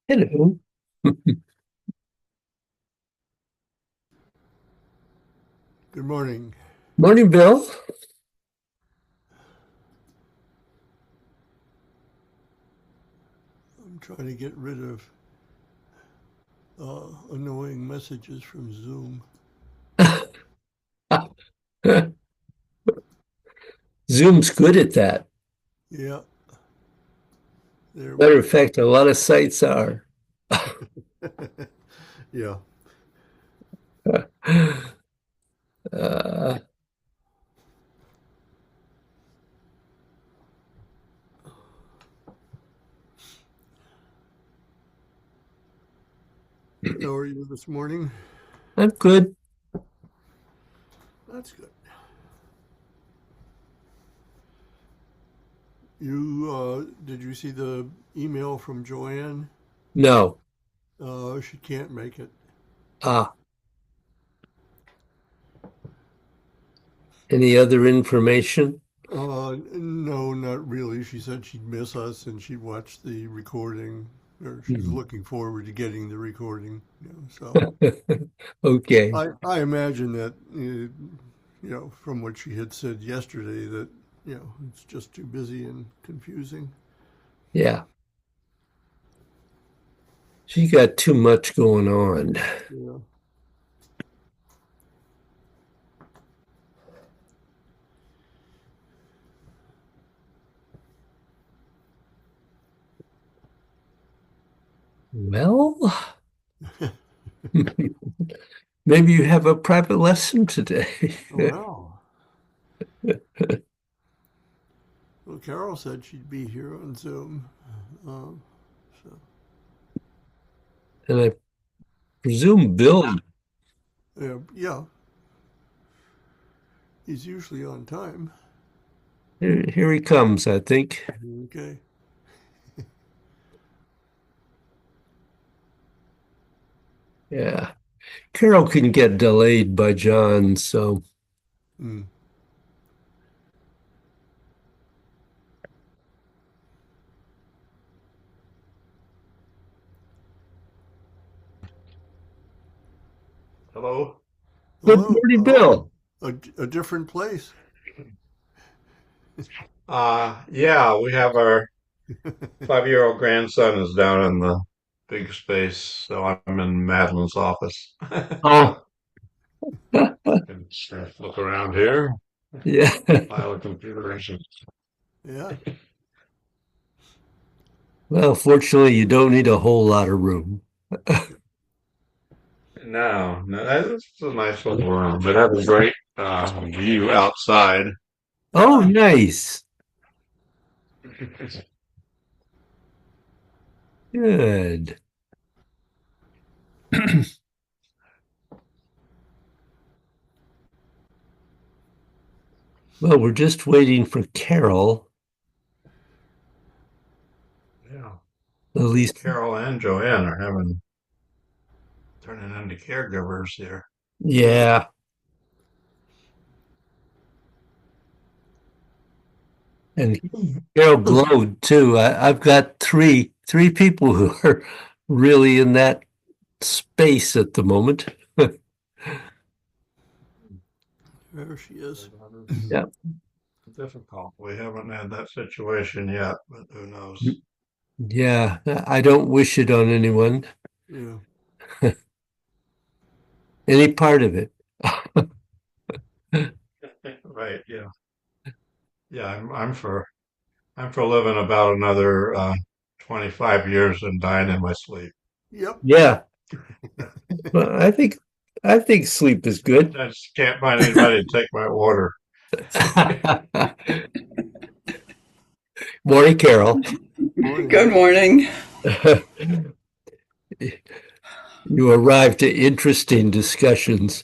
Hello. Good morning. Morning, Bill. I'm trying to get rid of annoying messages from Zoom. Zoom's good at that. Yeah, there we Matter of go. fact, a lot of sites are. Yeah. Uh, How are you this morning? I'm good. That's good. You did you see the email from Joanne? No. She can't make it. Ah, any other information? No, not really. She said she'd miss us and she'd watch the recording, or she's Hmm. looking forward to getting the recording. So Okay. I imagine that from what she had said yesterday that it's just too busy and confusing. Yeah. She got too much going on. Yeah. Well, maybe you have a private lesson today. Well, well, Carol said she'd be here on Zoom. Um, so And I presume Bill, yeah, he's usually on time. here he comes, I think. Okay. Yeah. Carol can get delayed by John, so Mm. Hello. good Hello. morning, Oh, Bill. a different place. Yeah, we have our 5-year-old grandson is down in the big space, so I'm in Madeline's office. Oh, Can look around here. yeah. Pile of computers. Yeah. Well, fortunately, you don't need a whole lot of room. No, this is a nice little room, but have a great view outside. Oh, Ah. nice. Good. Well, we're just waiting for Carol, Yeah, at both least. Carol and Joanne are having turning into caregivers here. Yeah. Yeah. And Carol glowed too. I've got three people who are really in that space at the moment. There she is. Yeah. Difficult. We haven't had that situation yet, but who knows? Yeah. I don't wish it on anyone, Yeah. any part of it. Right, yeah. Yeah, I'm for living about another 25 years and dying in my sleep. Yep. Yeah. Well, I think sleep is good. I just can't find anybody to take my order. Morning, Carol. Morning. Good morning. You arrived at interesting discussions.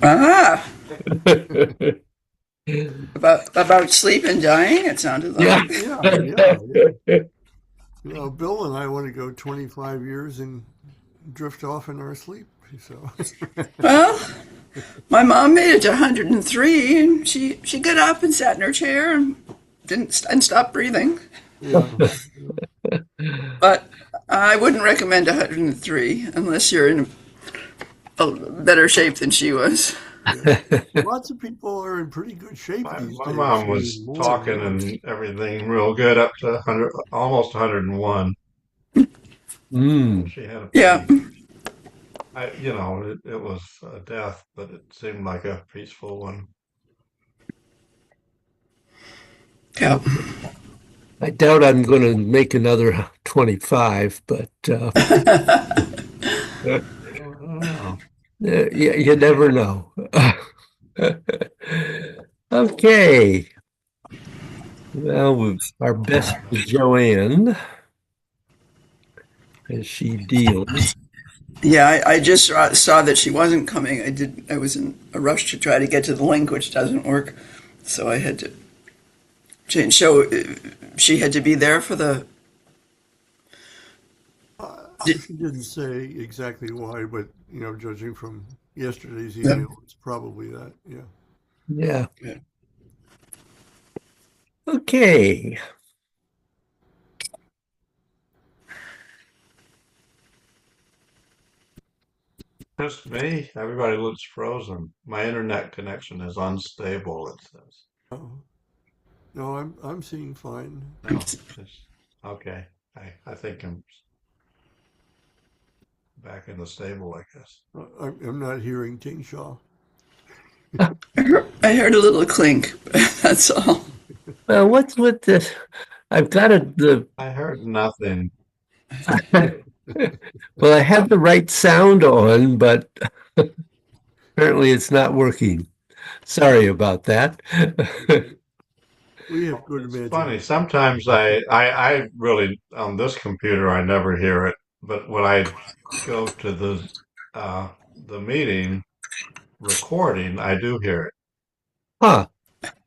Ah, about sleep and dying, it sounded Yeah. like. Yeah. Yeah. Yeah. Bill and I want to go 25 years and drift off in our sleep. So, Well, my mom made it to 103, and she got up and sat in her chair and didn't and stopped breathing. yeah. But I wouldn't recommend 103 unless you're in a better shape than she was. Yeah. Lots of people are in pretty good shape these My days. mom I mean, was more and talking more. and everything real good up to 100, almost 101. Mm. She had a Yeah, pretty, it was a death, but it seemed like a peaceful one. yeah. I doubt I'm going to make another 25, but Oh, I don't know. you never know. Okay. Well, our best to Joanne as she deals. Yeah, I just saw that she wasn't coming. I was in a rush to try to get to the link, which doesn't work. So I had to change. So she had to be there for the. She didn't say exactly why, but judging from yesterday's Yeah. email, it's probably that. Yeah. Yeah. Okay. Just me. Everybody looks frozen. My internet connection is unstable, it says. Oh, no, I'm seeing fine. No, it's okay. I think I'm back in the stable, I guess. I'm not hearing Ting Shaw. I heard a little clink. That's all. Well, what's with this? I've got the I heard nothing. well, I have the right sound on, but apparently it's not working. Sorry about that. We have good It's funny. imagination. Sometimes I really, on this computer, I never hear it. But when I go to the meeting recording, I do hear it. Huh.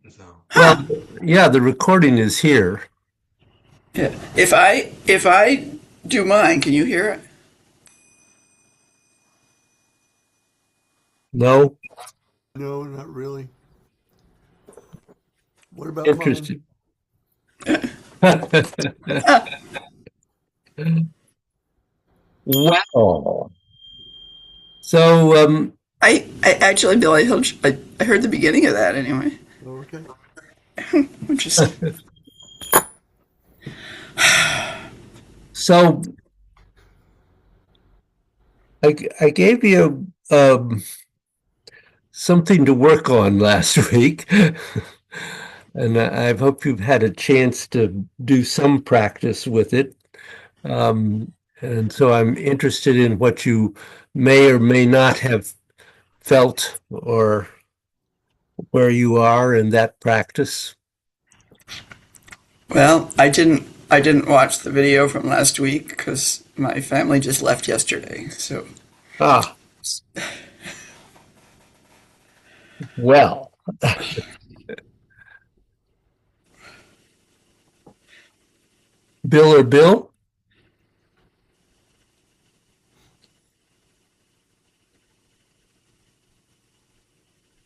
So, Well, Huh. yeah, the recording is here. Yeah. If I do mine, can you hear it? No, No, not really. What about mine? interesting. Wow. So, I actually, Bill, I heard the beginning of that anyway. Okay. Interesting. so I gave you something to work on last week, and I hope you've had a chance to do some practice with it. And so I'm interested in what you may or may not have felt or where you are in that practice. Well, I didn't watch the video from last week because my family just left yesterday. So Ah, well, Bill or Bill?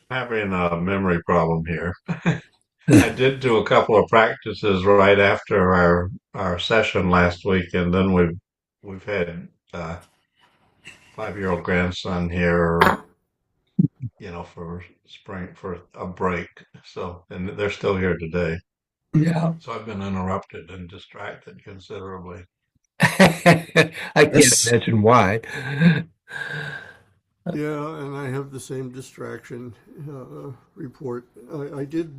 having a memory problem here. I did do a couple of practices right after our session last week, and then we've had 5-year-old grandson here, for spring for a break. So, and they're still here today. Yeah. So I've been interrupted and distracted considerably. I can't this, imagine why. Yeah, and I have the same distraction report. I did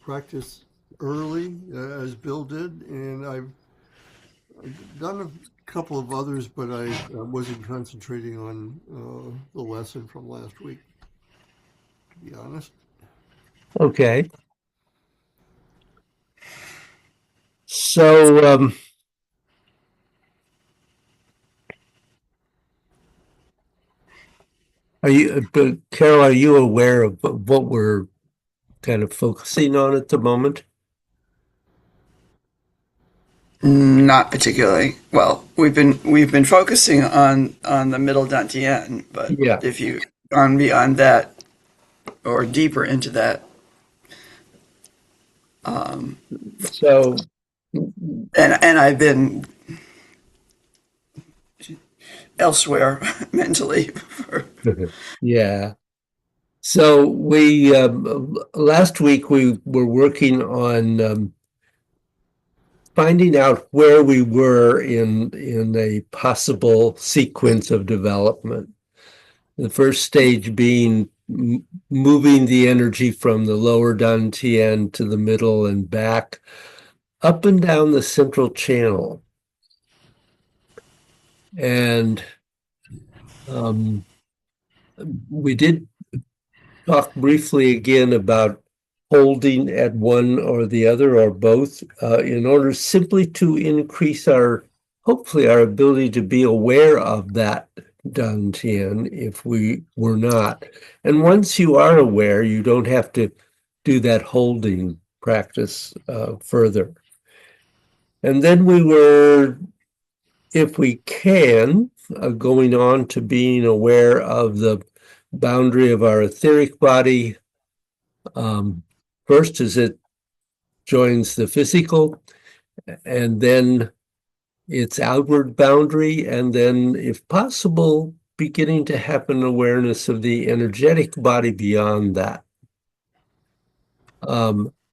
practice early, as Bill did, and I've done a couple of others, but I wasn't concentrating on the lesson from last week, to be honest. Okay. So, but Carol, are you aware of what we're kind of focusing on at the moment? not particularly. Well, we've been focusing on the middle dantian, but Yeah. if you gone beyond that or deeper into that, So, and I've been elsewhere mentally. Yeah. So we last week we were working on finding out where we were in a possible sequence of development. The first stage being moving the energy from the lower dantian to the middle and back up and down the central channel. And um, we did talk briefly again about holding at one or the other or both in order simply to increase hopefully our ability to be aware of that dantian if we were not. And once you are aware, you don't have to do that holding practice further. And then we were, if we can, going on to being aware of the boundary of our etheric body, first as it joins the physical, and then its outward boundary, and then, if possible, beginning to have an awareness of the energetic body beyond that.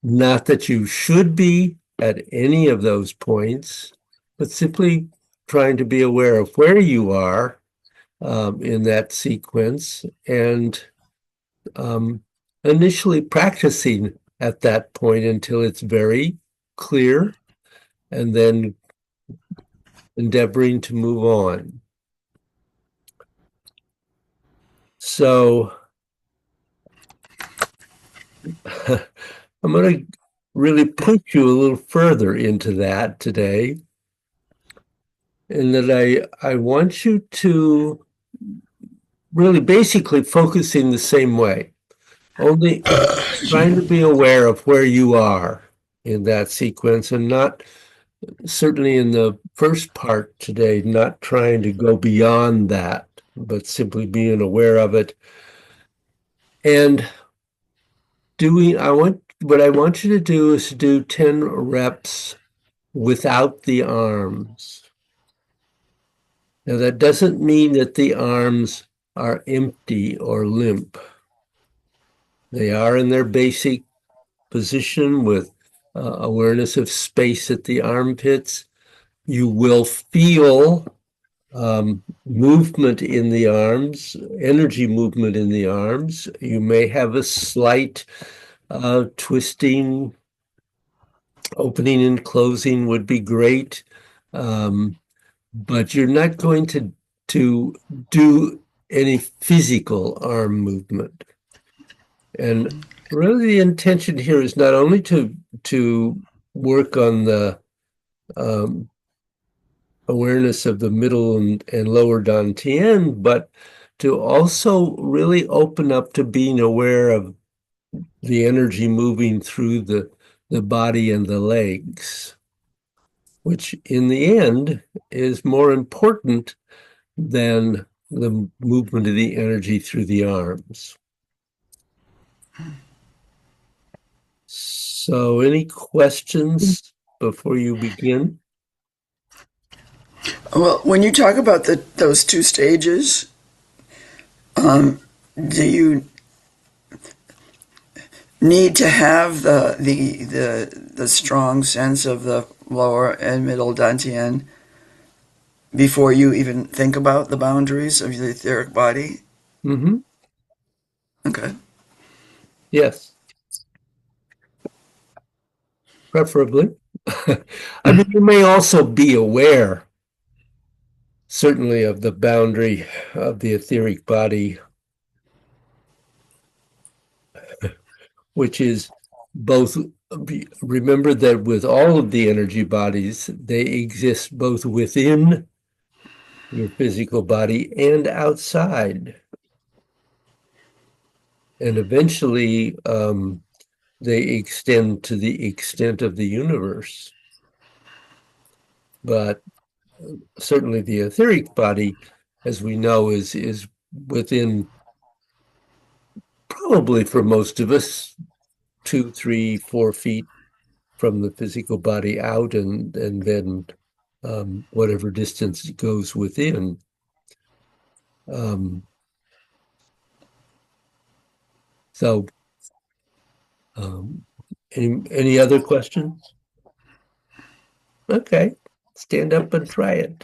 Not that you should be at any of those points, but simply trying to be aware of where you are in that sequence and initially practicing at that point until it's very clear and then endeavoring to move on. So I'm going to really push you a little further into that today, in that I want you to really basically focus in the same way, only trying to be aware of where you are in that sequence and not, certainly in the first part today, not trying to go beyond that, but simply being aware of it. And what I want you to do is to do 10 reps without the arms. Now, that doesn't mean that the arms are empty or limp. They are in their basic position with awareness of space at the armpits. You will feel movement in the arms, energy movement in the arms. You may have a slight twisting, opening and closing would be great. But you're not going to do any physical arm movement. And really the intention here is not only to work on the awareness of the middle and lower dantian, but to also really open up to being aware of the energy moving through the body and the legs, which in the end is more important than the movement of the energy through the arms. So any questions before you begin? Well, when you talk about those two stages, do you need to have the strong sense of the lower and middle dantian before you even think about the boundaries of the etheric body? Mm-hmm. Okay. Yes, preferably. I mean, you may also be aware, certainly, of the boundary of the etheric body, which is both, remember that with all of the energy bodies, they exist both within your physical body and outside. And eventually, they extend to the extent of the universe. But certainly the etheric body, as we know, is within, probably for most of us, 2, 3, 4 feet from the physical body out, and then whatever distance it goes within. Um, so, um, any other questions? Okay, stand up and try it.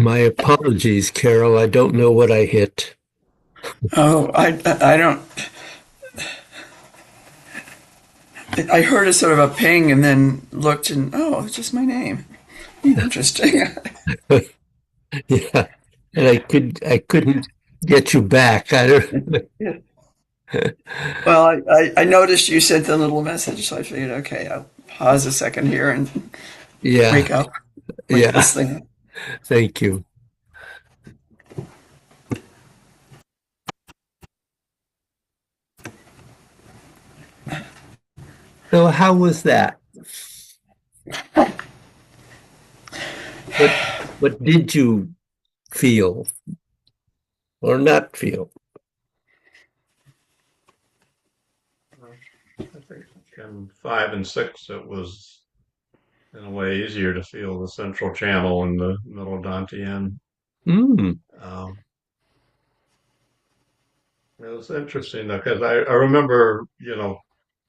My apologies, Carol. I don't know what I hit. Oh, I don't. I heard a sort of a ping and then looked and oh, it's just my name. Interesting. Yeah, and I couldn't get you back. I don't. Yeah. Well, I noticed you sent a little message, so I figured, okay, I'll pause a second here and Yeah, wake up, wake yeah. this thing up. Thank you. So how was that? What what did you feel or not feel? I think in 5 and 6, it was in a way easier to feel the central channel and the middle dantian. Hmm. Um, it was interesting though, because I remember,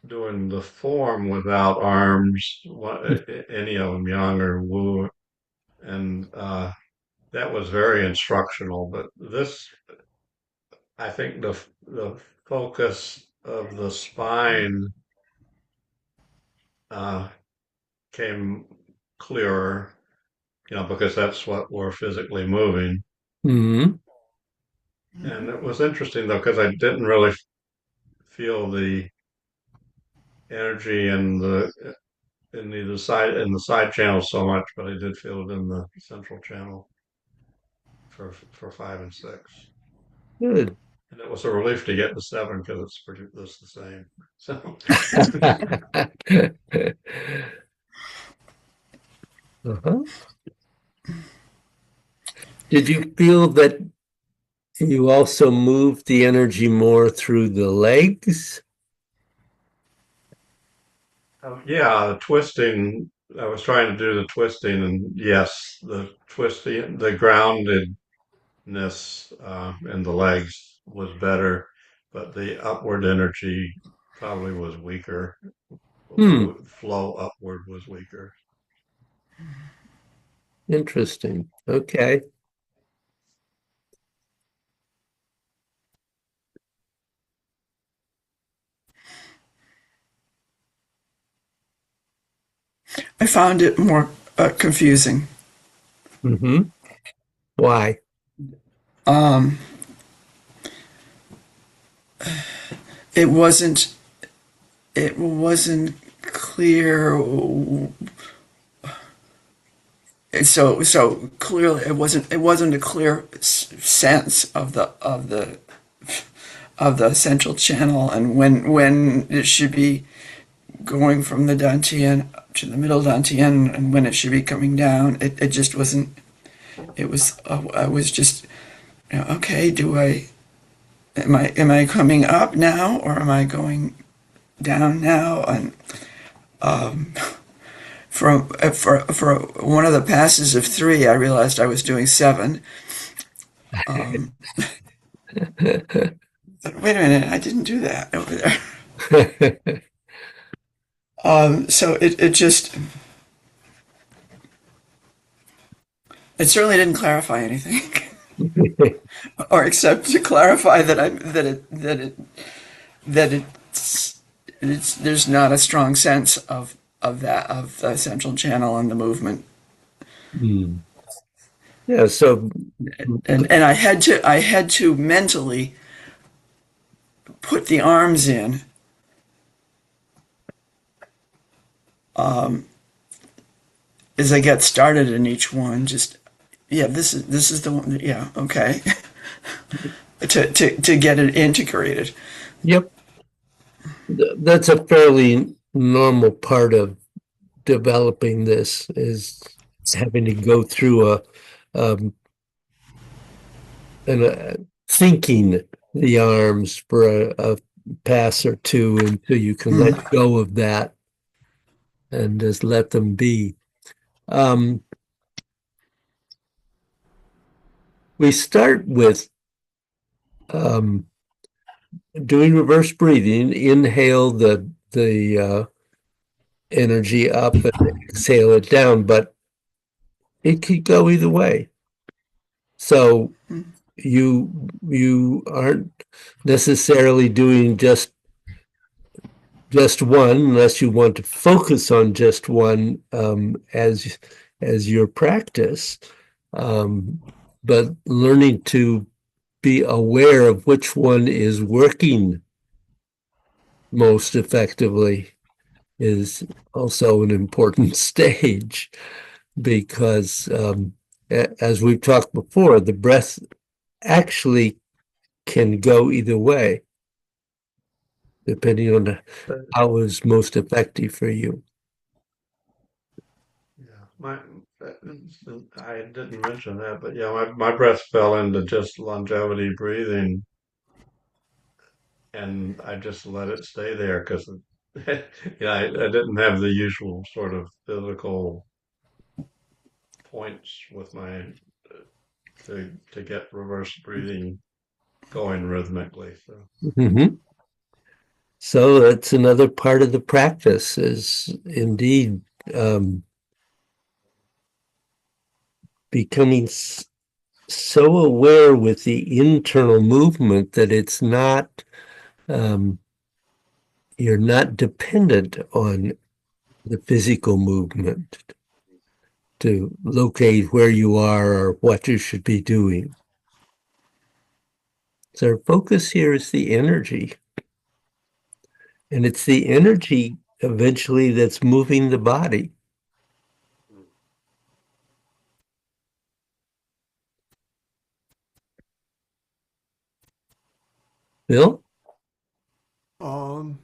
doing the form without arms, any of them, Yang or Wu, and that was very instructional. But this, I think the focus of the spine uh, came clearer, because that's what we're physically moving. Hmm. And it was interesting though, because I didn't really feel the energy in the side channels so much, but I did feel it in the central channel for 5 and 6. Good. And it was a relief to get to 7 because it's pretty this the same. So Uh-huh. Did you feel that you also moved the energy more through the legs? yeah, the twisting. I was trying to do the twisting, and yes, the twisting, the groundedness in the legs was better, but the upward energy probably was weaker. Hmm. The flow upward was weaker. Interesting. Okay. I found it more confusing. Hmm. Why? Um, it wasn't. It wasn't clear. So clearly, it wasn't. It wasn't a clear sense of the central channel and when it should be going from the dantian to the middle dantian and when it should be coming down. It just wasn't. It was. I was just. Okay. Do I? Am I coming up now or am I going down now? And for one of the passes of 3, I realized I was doing 7. Um, but wait a minute, I didn't do that over there. So it just it certainly didn't clarify anything, or except to clarify that I that it's there's not a strong sense of the central channel and the movement. Hmm. Yeah, so And I had to mentally put the arms in as I get started in each one. Just yeah, this is the one. Yeah, okay. To get it integrated. yep, that's a fairly normal part of developing this is having to go through um, and thinking the arms for a pass or two until you can let Mm. go of that and just let them be. Um, we start with um, doing reverse breathing. Inhale the energy up and exhale it down, but it could go either way. So you aren't necessarily doing just one unless you want to focus on just one as your practice. Um, but learning to be aware of which one is working most effectively is also an important stage because, as we've talked before, the breath actually can go either way, depending on how is most effective for you. Yeah, I didn't mention that, but yeah, my breath fell into just longevity breathing, and I just let it stay there because, yeah, I didn't have the usual sort of physical points with my to get reverse breathing going rhythmically. So Mhm. So that's another part of the practice is indeed um, becoming so aware with the internal movement that it's not um, you're not dependent on the physical movement to locate where you are or what you should be doing. So our focus here is the energy, and it's the energy eventually that's moving the body. Bill? Um,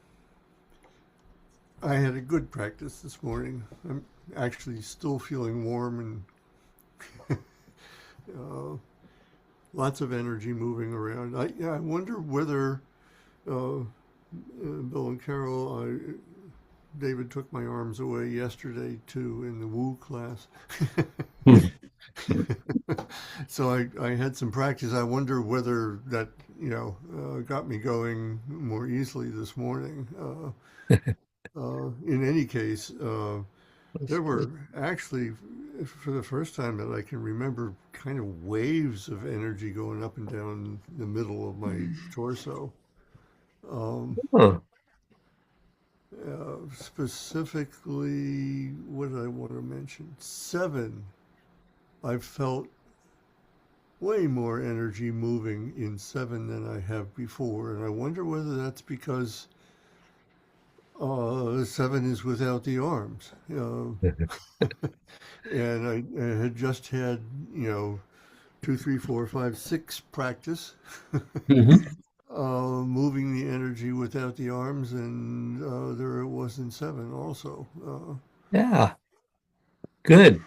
I had a good practice this morning. I'm actually still feeling warm and lots of energy moving around. I wonder whether Bill and Carol, David took my arms away yesterday too in the Woo class. So I had some practice. I wonder whether that, got me going more easily this morning. In any case, there were actually, for the first time that I can remember, kind of waves of energy going up and down the middle of my torso. Um, Huh. Specifically, what did I want to mention? Seven. I felt way more energy moving in seven than I have before, and I wonder whether that's because seven is without the arms. And I had just had, two, three, four, five, six practice Mhm. moving the energy without the arms, and there it was in seven also. Yeah, good.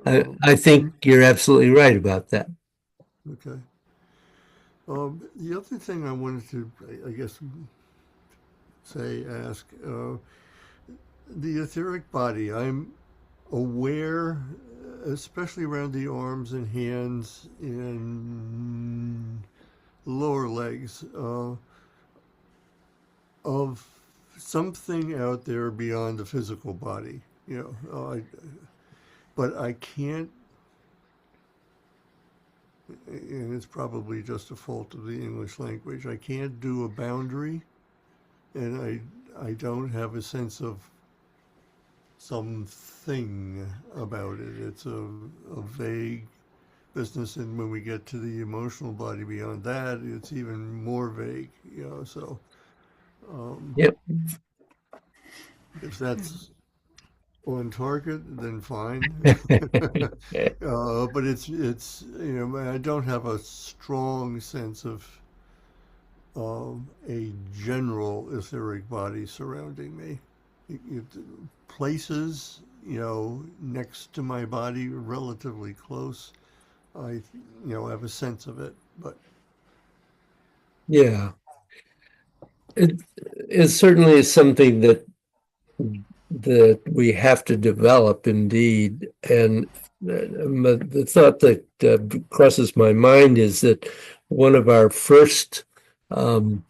Um, I think you're absolutely right about that. okay. The other thing I wanted to, I guess, ask, the etheric body. I'm aware, especially around the arms and hands and lower legs, of something out there beyond the physical body. But I can't, and it's probably just a fault of the English language. I can't do a boundary, and I don't have a sense of something about it. It's a vague business, and when we get to the emotional body beyond that, it's even more vague. So um, Yep. if that's on target, then fine. But it's I don't have a strong sense of a general etheric body surrounding me. Places, next to my body, relatively close, I, have a sense of it. But Yeah, it certainly is something that we have to develop indeed. And the thought that crosses my mind is that one of our first um,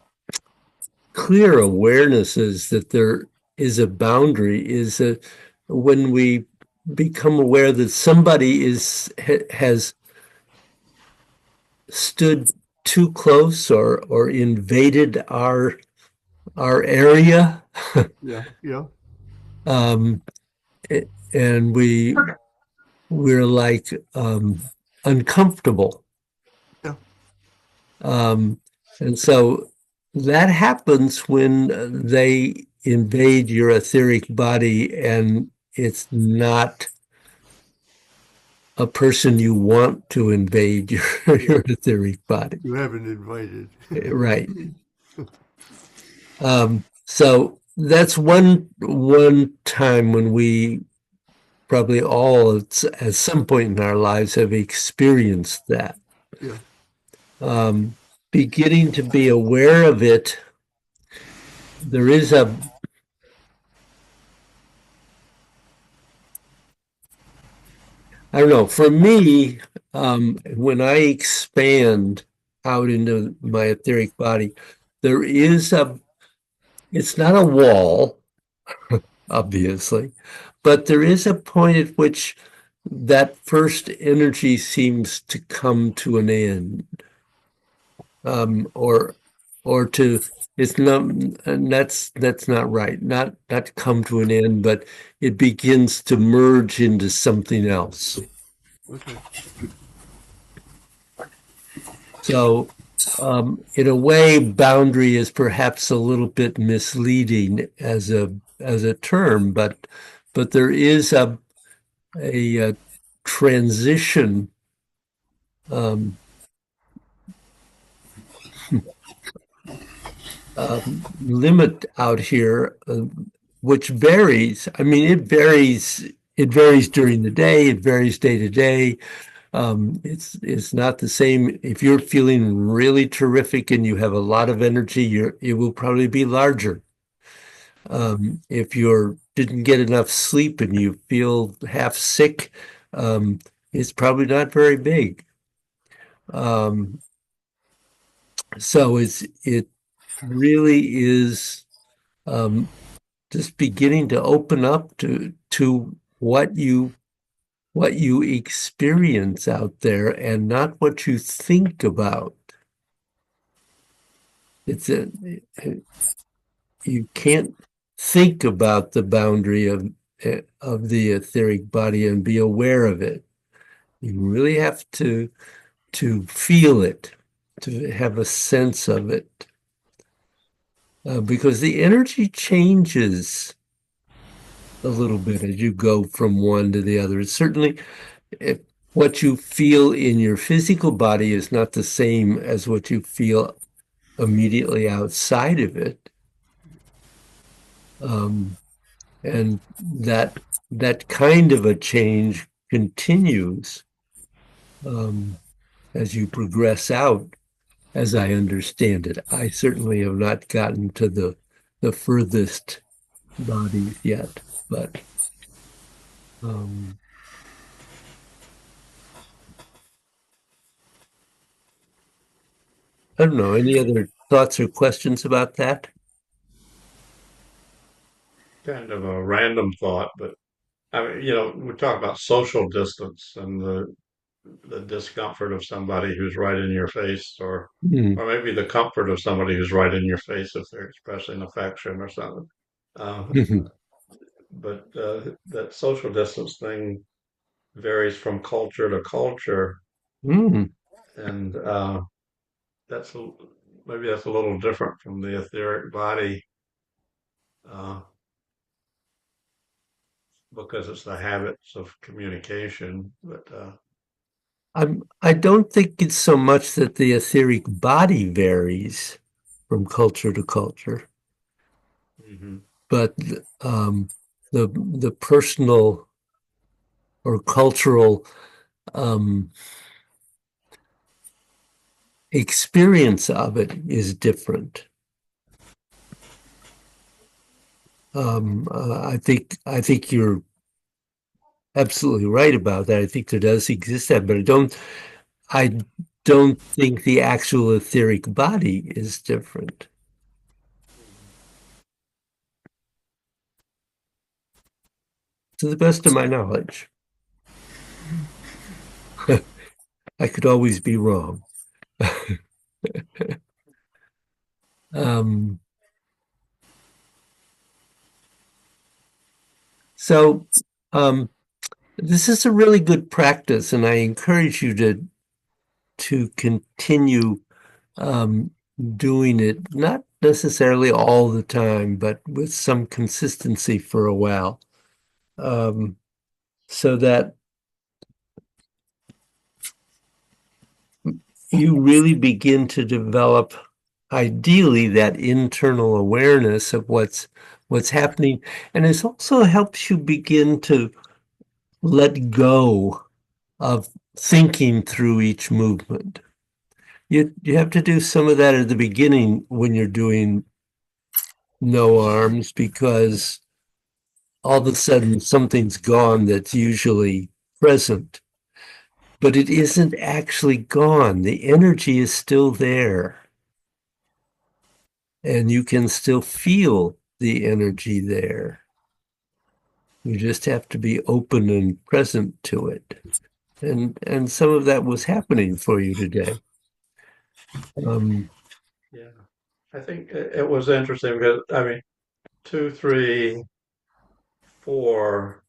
clear awarenesses that there is a boundary is that when we become aware that somebody has stood too close or invaded our area. Yeah, yeah, Um, and we're like uncomfortable. yeah. Um, and so that happens when they invade your etheric body and it's not a person you want to invade Yeah. your etheric body. You haven't invited. Right. So that's one time when we probably all at some point in our lives have experienced that. Yeah. Um, Beginning to be aware of it, there is I don't know, for me, when I expand out into my etheric body, there is it's not a wall, obviously, but there is a point at which that first energy seems to come to an end, um, or or to it's not, and that's not right, not come to an end, but it begins to merge into something else. Okay. So, in a way, boundary is perhaps a little bit misleading as a term, but there is a transition um, limit out here, which varies. I mean, it varies. It varies during the day. It varies day to day. It's not the same. If you're feeling really terrific and you have a lot of energy, it will probably be larger. If you didn't get enough sleep and you feel half sick, um, it's probably not very big. Um, so it really is um, just beginning to open up to what you experience out there and not what you think about. It's a You can't think about the boundary of the etheric body and be aware of it. You really have to feel it, to have a sense of it, because the energy changes a little bit as you go from one to the other. It's certainly if what you feel in your physical body is not the same as what you feel immediately outside of it. Um, and that kind of a change continues um, as you progress out, as I understand it. I certainly have not gotten to the furthest bodies yet, but um, I don't know. Any other thoughts or questions about that? Kind of a random thought, but I mean, we talk about social distance and the discomfort of somebody who's right in your face, Hmm. or maybe the comfort of somebody who's right in your face if they're expressing affection or something. Uh, but that social distance thing varies from culture to culture, Hmm. and that's a, maybe that's a little different from the etheric body uh, because it's the habits of communication. But I don't think it's so much that the etheric body varies from culture to culture, mhm. but um, the personal or cultural um, experience of it is different. I think you're absolutely right about that. I think there does exist that, but I don't think the actual etheric body is different, to the best of my knowledge. I could always be wrong. Um, so um, this is a really good practice, and I encourage you to continue um, doing it, not necessarily all the time, but with some consistency for a while, so that you really begin to develop, ideally, that internal awareness of what's happening. And it also helps you begin to let go of thinking through each movement. You have to do some of that at the beginning when you're doing no arms, because all of a sudden something's gone that's usually present, but it isn't actually gone. The energy is still there, and you can still feel the energy there. You just have to be open and present to it. And some of that was happening for you today. Um, Yeah. I think it was interesting because, I mean, two, three, four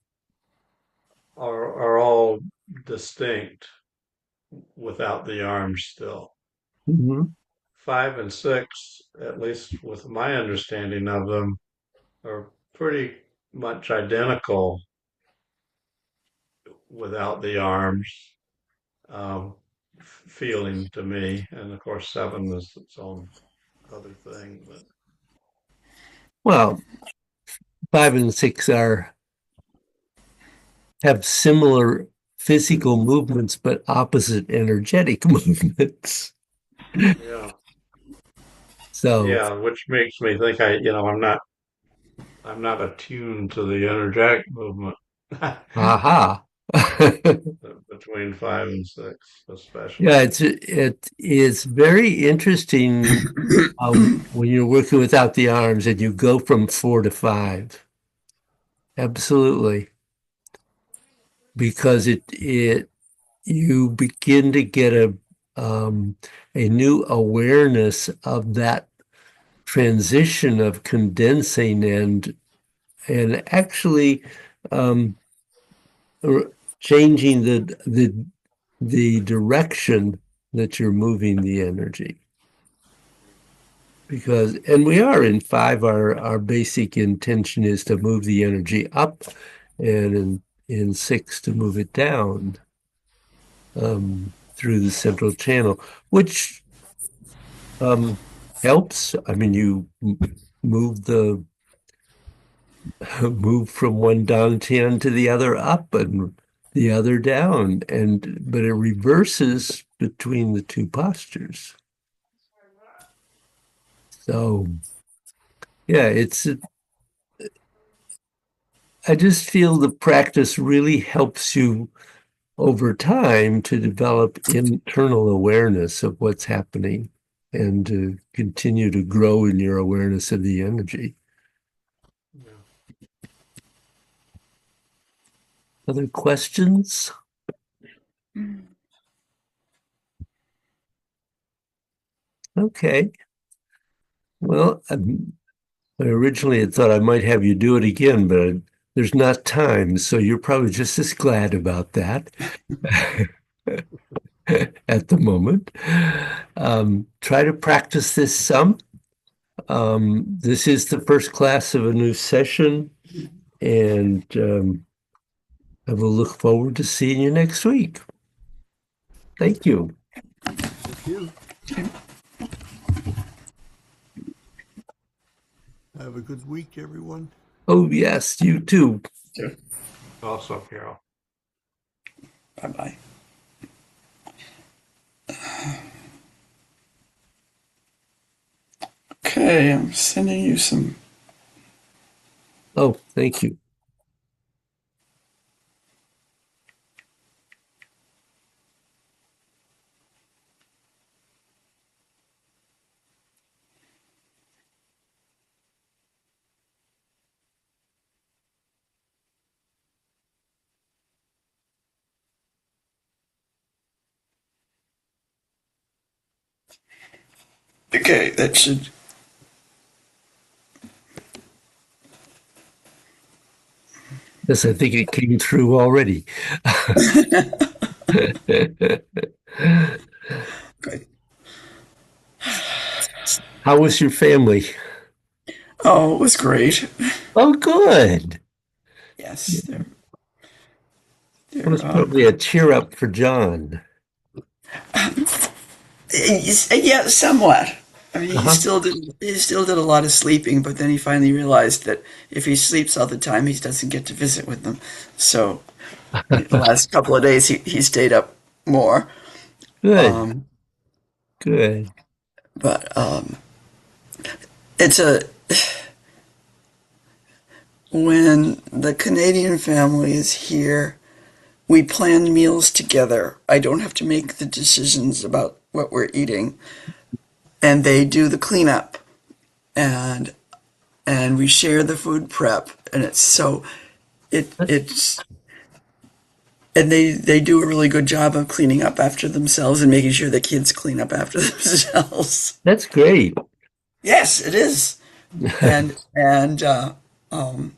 are all distinct without the arms still. mhm. Five and six, at least with my understanding of them, are pretty much identical without the arms, um, feeling to me. And of course, seven is its own other thing. But Well, 5 and 6 are have similar physical movements, but opposite energetic movements. yeah, So, yeah, which makes me think I'm not attuned to the energetic movement aha. between five and six, Yeah, especially. it is very interesting when you're working without the arms and you go from 4 to 5. Absolutely, because it you begin to get a new awareness of that transition of condensing and actually um, changing the direction that you're moving the energy. Because, and we are in 5, our basic intention is to move the energy up, and in 6 to move it down through the central channel, which helps. I mean, you move the move from one dantian to the other up and the other down, and but it reverses between the two postures. So yeah, I just feel the practice really helps you over time to develop internal awareness of what's happening and to continue to grow in your awareness of the energy. Yeah. Other questions? Okay. Well, I originally had thought I might have you do it again, but there's not time, so you're probably just as glad about that at the moment. Try to practice this some. This is the first class of a new session, and I will look forward to seeing you next week. Thank you. Thank you. Have a good week, everyone. Oh, yes, you too. Also, Carol. Bye bye. Okay, I'm sending you some. Oh, thank you. Okay, that should. Yes, I think it came through already. Great. How was your family? Oh, it was great. Oh, good. Yes, It they're was probably a cheer up for John. yeah, somewhat. I mean, Uh-huh. he still did a lot of sleeping, but then he finally realized that if he sleeps all the time, he doesn't get to visit with them. So the last couple of days, he stayed up more. Good, Um, good. but it's a when the Canadian family is here, we plan meals together. I don't have to make the decisions about what we're eating, and they do the cleanup, and we share the food prep, and it's and they do a really good job of cleaning up after themselves and making sure the kids clean up after themselves. That's great. Yes, it is. And um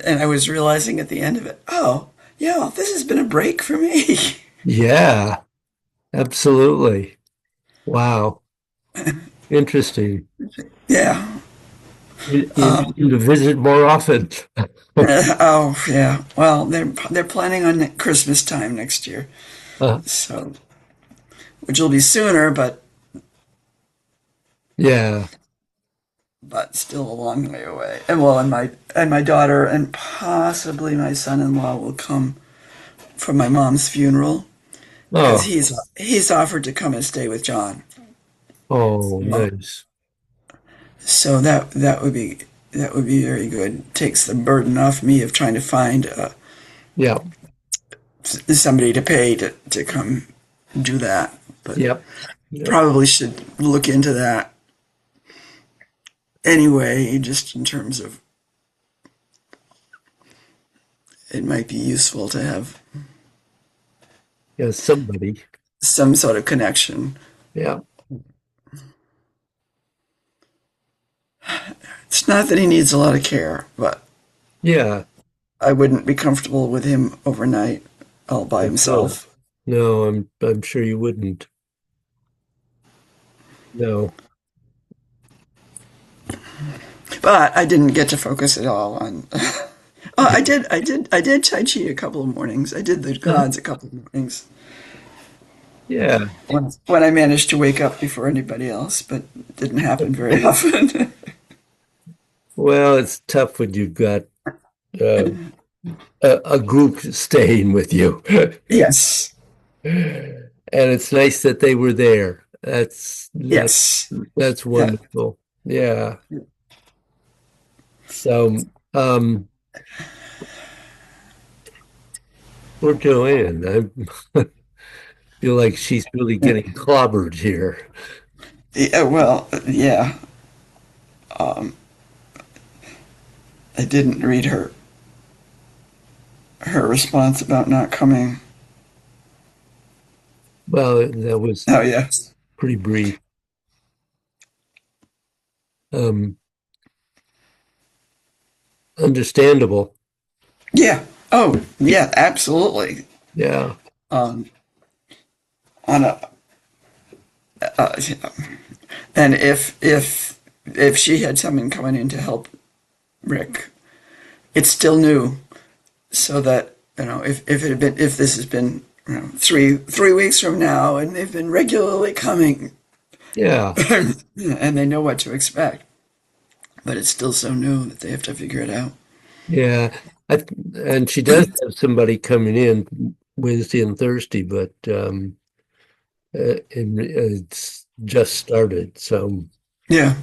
and I was realizing at the end of it, oh, yeah, this has been a break for me. Yeah, absolutely. Wow. Interesting. Yeah. You need to visit more often. Oh, yeah. Well, they're planning on Christmas time next year, Uh, so which will be sooner, yeah. but still a long way away. And well, and my daughter and possibly my son-in-law will come for my mom's funeral because Oh, he's offered to come and stay with John. oh, nice. So that would be very good. Takes the burden off me of trying to find Yeah. somebody to pay to come do that. But Yep. Yep. probably should look into that anyway, just in terms of it might be useful to have Yeah. Somebody. some sort of connection. Yeah. It's not that he needs a lot of care, but Yeah. I wouldn't be comfortable with him overnight all by No. himself. No, I'm sure you wouldn't. No. But I didn't get to focus at all on. Oh, I did Tai Chi a couple of mornings. I did the Uh, gods a couple of mornings yeah. when I managed to wake up before anybody else, but it didn't happen very often. Well, it's tough when you've got uh, a group staying with you. Yes, And it's nice that they were there. yes, That's yeah, wonderful. Yeah. So, um, poor Joanne. I feel like she's really getting clobbered here. yeah. Well, yeah. I didn't read her response about not coming. Well, that was Oh, yeah, pretty brief. Um, Understandable. yeah. Oh, yeah, absolutely. Yeah. Um, on a and if she had someone coming in to help Rick, it's still new. So that if it had been if this has been three weeks from now and they've been regularly coming Yeah. and they know what to expect, but it's still so new that they have to figure it out. Yeah. I, and she does have somebody coming in Wednesday and Thursday, but it's just started. So, Yeah,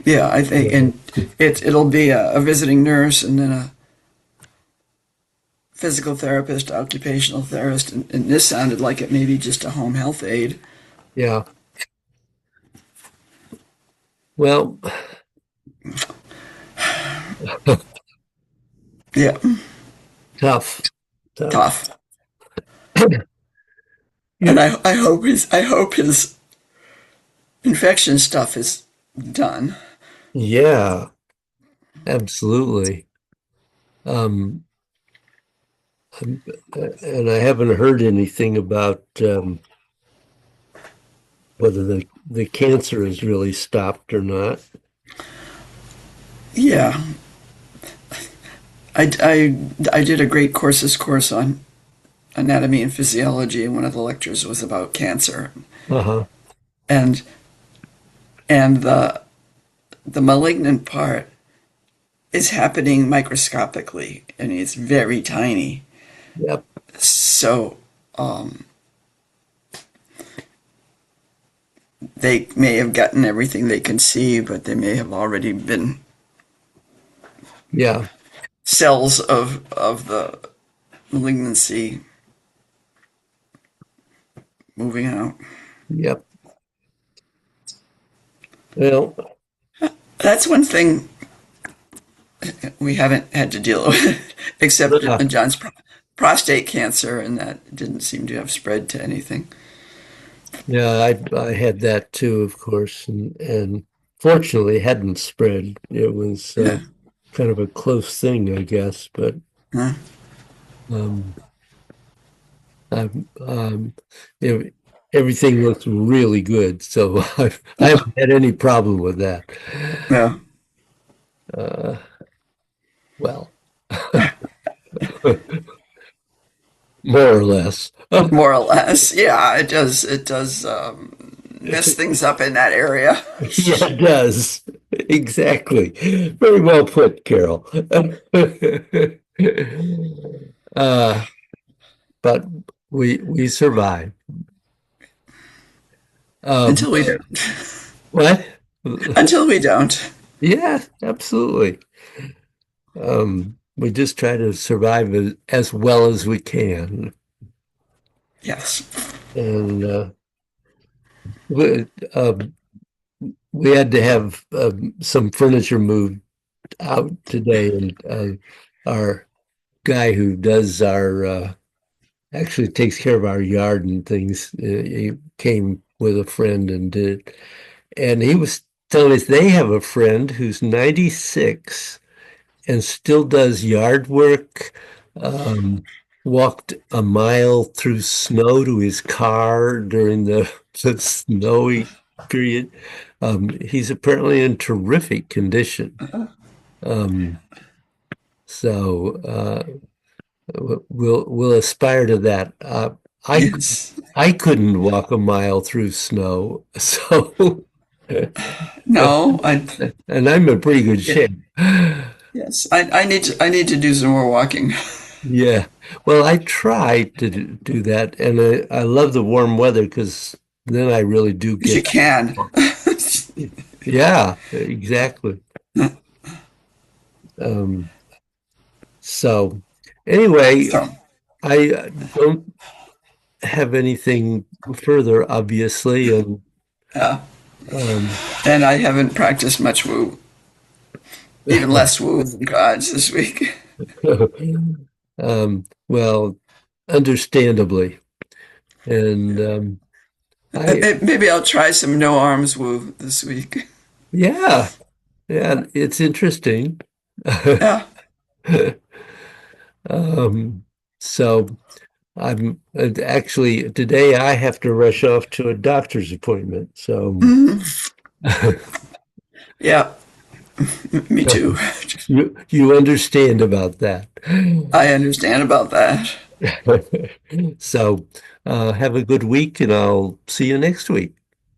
yeah, I think, yeah. and it'll be a visiting nurse and then a physical therapist, occupational therapist, and this sounded like it may be just a home health aide. Yeah. Well, Yeah, tough, tough. tough. And I hope his infection stuff is done. Yeah, absolutely. Um, I'm- and I haven't heard anything about whether the cancer is really stopped or not. Yeah, I did a great course on anatomy and physiology, and one of the lectures was about cancer, Uh-huh. and and the malignant part is happening microscopically, and it's very tiny. Yep. So um, they may have gotten everything they can see, but they may have already been Yeah. cells of the malignancy moving out. Yep. Well, That's one thing we haven't had to deal with, except uh, John's prostate cancer, and that didn't seem to have spread to anything. yeah, I had that too, of course, and fortunately hadn't spread. It was Yeah. kind of a close thing, I guess, but Huh? um, I, ev- everything looks really good, so I haven't had any problem with that. Yeah. Uh, well, more or less. More or less. Yeah, it does mess things up in that area. Yeah, it does. Exactly. Very well put, Carol. Uh, but we survived. Um, Until we don't. what? Until we don't. Yeah, absolutely. We just try to survive as well as we can. Yes. And we, we had to have some furniture moved out today, and our guy who does our actually takes care of our yard and things. He came with a friend and did it. And he was telling us they have a friend who's 96 and still does yard work. Walked a mile through snow to his car during the snowy period. He's apparently in terrific condition. Um, so we'll aspire to that. I Yes. I couldn't walk a mile through snow, so No, I and I'm in pretty good yeah, shape. yes. I need to do some more walking. Yeah. Well, I try to do that, and I love the warm weather because then I really do Because you get. can. Yeah, exactly. Um, so anyway, So, I don't have anything further, obviously, and yeah. um, And I haven't practiced much woo, even less woo than gods this week. well, understandably, and I Maybe I'll try some no arms woo this week. yeah, yeah, it's interesting. Yeah. Um, so I'm actually today I have to rush off to a doctor's appointment. So Mhm. Yeah. Me too. you understand about that. I understand about that. So have a good week, and I'll see you next week.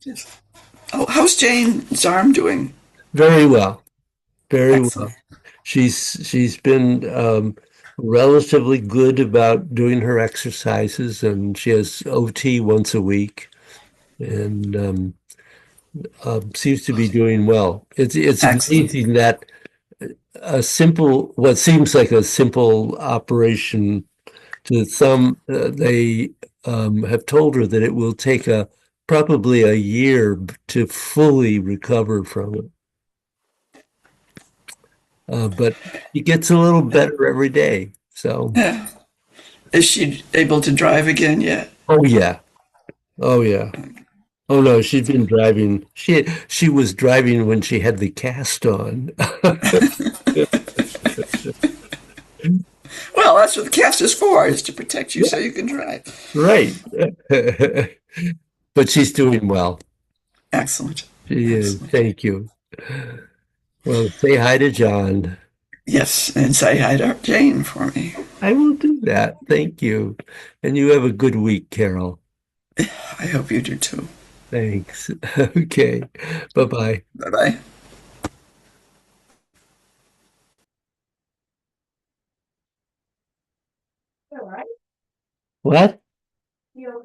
Yes. Oh, how's Jane's arm doing? Very well, very Excellent. well. She's been relatively good about doing her exercises, and she has OT once a week, and seems to be doing well. It's Excellent. amazing that a simple, what seems like a simple operation to some, they have told her that it will take probably a year to fully recover from it. But it gets a little better every day. So, Yeah. Is she able to drive again yet? oh yeah, oh yeah. Oh no, she's been driving. She was driving when she had the cast on. Well, that's what the cast is for, is to protect you so you can drive. Right. But she's doing well. Excellent. She is. Excellent. Thank you. Well, say hi to John. Yes, and say hi to Jane for me. I will do that. Thank you. And you have a good week, Carol. I hope you do too. Thanks. Okay. Bye-bye. Bye bye. What?